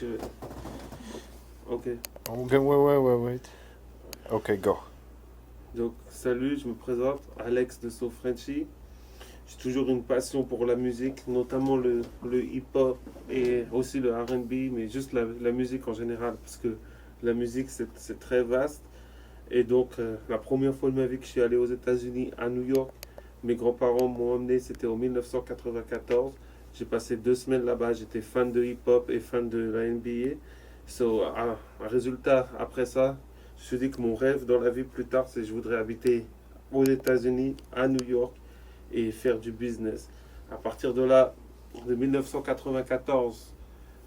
Je- Ok. Okay, wait. Okay, go. Donc, salut, je me présente, Alex de So Frenchy. J'ai toujours une passion pour la musique, notamment le hip-hop et aussi le R&B, mais juste la musique en général, parce que la musique, c'est très vaste. Et donc, la première fois de ma vie que je suis allé aux États-Unis, à New York, mes grands-parents m'ont emmené, c'était en 1994. J'ai passé 2 semaines là-bas, j'étais fan de hip-hop et fan de la NBA. So, un résultat, après ça, je me suis dit que mon rêve dans la vie plus tard, c'est que je voudrais habiter aux États-Unis, à New York, et faire du business. À partir de là, de 1994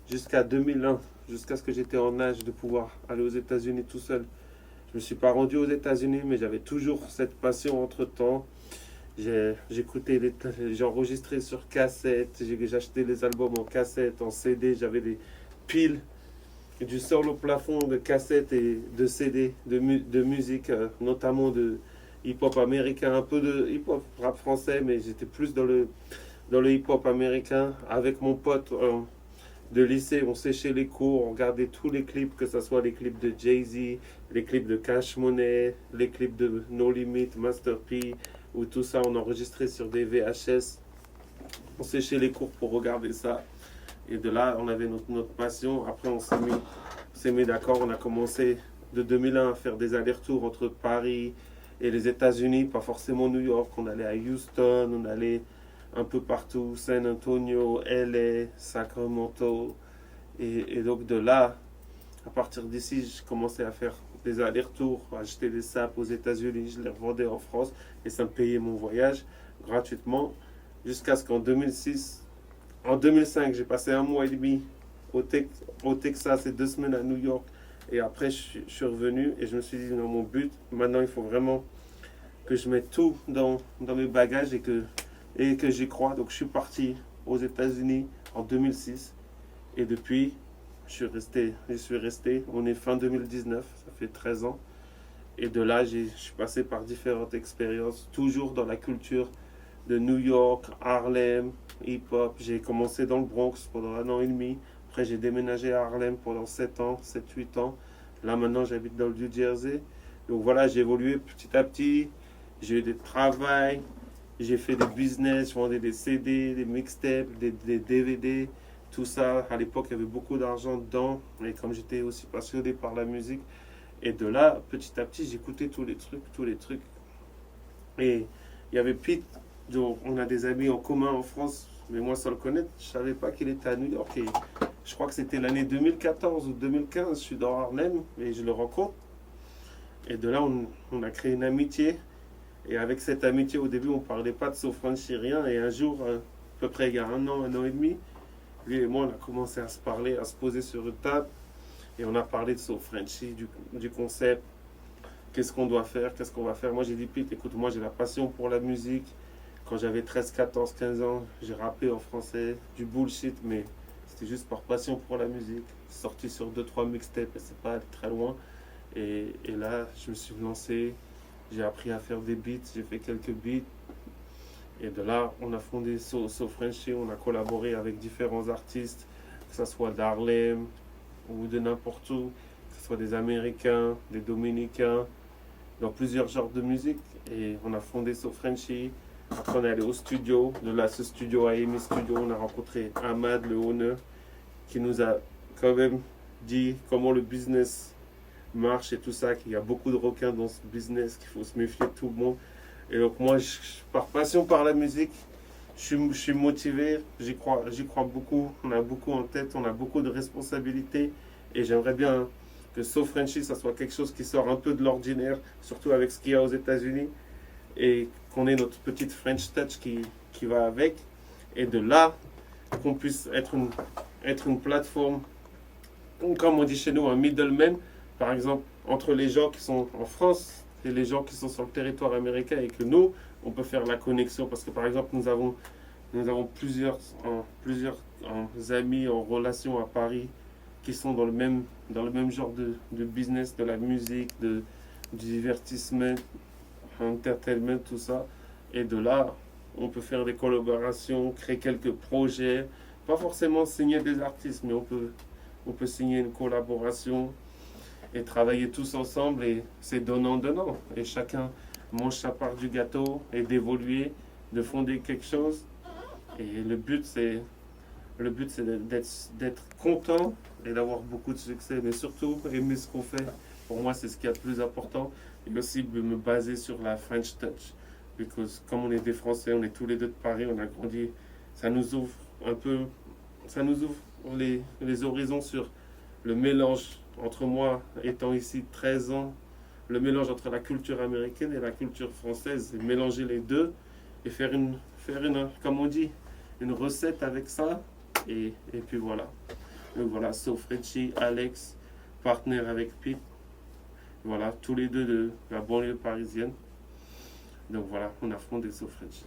jusqu'à 2001, jusqu'à ce que j'étais en âge de pouvoir aller aux États-Unis tout seul, je me suis pas rendu aux États-Unis, mais j'avais toujours cette passion entre-temps. J'ai enregistré sur cassette, j'ai acheté les albums en cassette, en CD, j'avais des piles du sol au plafond de cassettes et de CD, de musique, notamment de hip-hop américain, un peu de hip-hop rap français, mais j'étais plus dans le hip-hop américain. Avec mon pote de lycée, on séchait les cours, on regardait tous les clips, que ce soit les clips de Jay-Z, les clips de Cash Money, les clips de No Limit, Master P, ou tout ça, on enregistrait sur des VHS. On séchait les cours pour regarder ça. Et de là, on avait notre passion. Après, on s'est mis d'accord. On a commencé de 2001 à faire des allers-retours entre Paris et les États-Unis, pas forcément New York. On allait à Houston, on allait un peu partout, San Antonio, LA, Sacramento. Et donc de là, à partir d'ici, j'ai commencé à faire des allers-retours, à acheter des sapes aux États-Unis, je les revendais en France et ça me payait mon voyage gratuitement jusqu'à ce qu'en 2006, en 2005, j'ai passé un mois et demi au, au Texas et 2 semaines à New York. Et après, je suis revenu et je me suis dit, non, mon but, maintenant, il faut vraiment que je mette tout dans mes bagages et que j'y crois. Donc, je suis parti aux États-Unis en 2006. Et depuis, je suis resté. On est fin 2019, ça fait 13 ans. Et de là, je suis passé par différentes expériences, toujours dans la culture de New York, Harlem, hip-hop. J'ai commencé dans le Bronx pendant 1 an et demi. Après, j'ai déménagé à Harlem pendant 7 ans, 7 8 ans. Là, maintenant, j'habite dans le New Jersey. Donc voilà, j'ai évolué petit à petit. J'ai eu des travails, j'ai fait des business, je vendais des CD, des mixtapes, des DVD, tout ça. À l'époque, il y avait beaucoup d'argent dedans. Et comme j'étais aussi passionné par la musique, et de là, petit à petit, j'écoutais tous les trucs, tous les trucs. Et il y avait Pete, dont on a des amis en commun en France, mais moi sans le connaître, je savais pas qu'il était à New York. Et je crois que c'était l'année 2014 ou 2015, je suis dans Harlem et je le rencontre. Et de là, on a créé une amitié. Et avec cette amitié, au début, on ne parlait pas de Sofranchi, rien. Et un jour, à peu près il y a 1 an et demi, lui et moi, on a commencé à se parler, à se poser sur une table. Et on a parlé de Sofranchi, du concept, qu'est-ce qu'on doit faire, qu'est-ce qu'on va faire. Moi, j'ai dit, Pete, écoute, moi, j'ai la passion pour la musique. Quand j'avais 13, 14, 15 ans, j'ai rappé en français, du bullshit, mais c'était juste par passion pour la musique. Sorti sur deux trois mixtapes et c'est pas allé très loin. Et là, je me suis lancé, j'ai appris à faire des beats, j'ai fait quelques beats. Et de là, on a fondé So Frenchy, on a collaboré avec différents artistes, que ce soit d'Harlem ou de n'importe où, que ce soit des Américains, des Dominicains, dans plusieurs genres de musique. Et on a fondé So Frenchy. Après, on est allé au studio. De là, ce studio, AMI Studio, on a rencontré Ahmad, le owner, qui nous a quand même dit comment le business marche et tout ça, qu'il y a beaucoup de requins dans ce business, qu'il faut se méfier de tout le monde. Et donc, moi, par passion par la musique, je suis motivé, j'y crois beaucoup. On a beaucoup en tête, on a beaucoup de responsabilités. Et j'aimerais bien que So Frenchy, ça soit quelque chose qui sort un peu de l'ordinaire, surtout avec ce qu'il y a aux États-Unis et qu'on ait notre petite French touch qui va avec. Et de là, qu'on puisse être une plateforme, comme on dit chez nous, un middleman, par exemple, entre les gens qui sont en France et les gens qui sont sur le territoire américain et que nous, on peut faire la connexion. Parce que par exemple, nous avons plusieurs amis en relation à Paris qui sont dans le même genre de business, de la musique, du divertissement, entertainment, tout ça. Et de là, on peut faire des collaborations, créer quelques projets, pas forcément signer des artistes, mais on peut signer une collaboration et travailler tous ensemble et c'est donnant-donnant. Et chacun mange sa part du gâteau et d'évoluer, de fonder quelque chose. Et le but c'est d'être content et d'avoir beaucoup de succès, mais surtout aimer ce qu'on fait. Pour moi, c'est ce qui est le plus important. Et aussi de me baser sur la French Touch. Parce que comme on est des Français, on est tous les deux de Paris, on a grandi, ça nous ouvre un peu, ça nous ouvre les horizons sur le mélange entre moi étant ici 13 ans, le mélange entre la culture américaine et la culture française, et mélanger les deux et faire une comme on dit, une recette avec ça. Et puis voilà. Donc voilà, Sofrecci, Alex, partenaire avec Pete. Voilà, tous les deux de la banlieue parisienne. Donc voilà, on a fondé Sofrecci.